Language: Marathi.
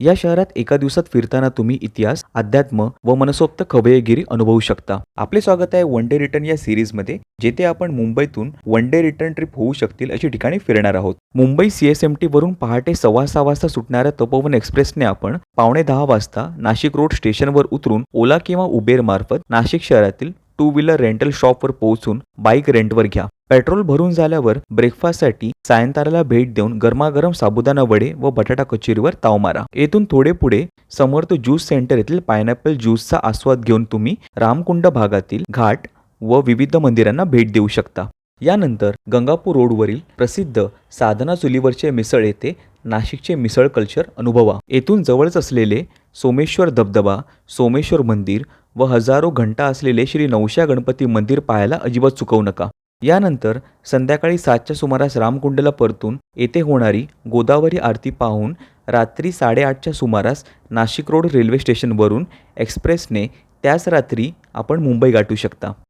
या शहरात एका दिवसात फिरताना तुम्ही इतिहास, अध्यात्म व मनसोक्त खवय्यगिरी अनुभवू शकता. आपले स्वागत आहे वन डे रिटर्न या सिरीजमध्ये, जेथे आपण मुंबईतून वन डे रिटर्न ट्रिप होऊ शकतील अशी ठिकाणी फिरणार आहोत. मुंबई CSMT वरून पहाटे 6:15 वाजता सुटणाऱ्या तपोवन एक्सप्रेसने आपण 9:45 वाजता नाशिक रोड स्टेशनवर उतरून ओला किंवा उबेर मार्फत नाशिक शहरातील टू व्हीलर रेंटल शॉपवर पोहोचून बाईक रेंटवर घ्या. पेट्रोल भरून झाल्यावर ब्रेकफास्टसाठी सायंताराला भेट देऊन गरमागरम साबुदाणा वडे व बटाटा कचोरीवर ताव मारा. येथून थोडे पुढे समर्थ ज्यूस सेंटर येथील पायनॅपल ज्यूसचा आस्वाद घेऊन तुम्ही रामकुंड भागातील घाट व विविध मंदिरांना भेट देऊ शकता. यानंतर गंगापूर रोडवरील प्रसिद्ध साधना चुलीवरचे मिसळ येथे नाशिकचे मिसळ कल्चर अनुभवा. येथून जवळच असलेले सोमेश्वर धबधबा, सोमेश्वर मंदिर व हजारो घंटा असलेले श्री नवशा गणपती मंदिर पाहायला अजिबात चुकवू नका. यानंतर संध्याकाळी 7च्या सुमारास रामकुंडला परतून येथे होणारी गोदावरी आरती पाहून रात्री 8:30च्या सुमारास नाशिक रोड रेल्वे स्टेशनवरून एक्सप्रेसने त्याच रात्री आपण मुंबई गाठू शकता.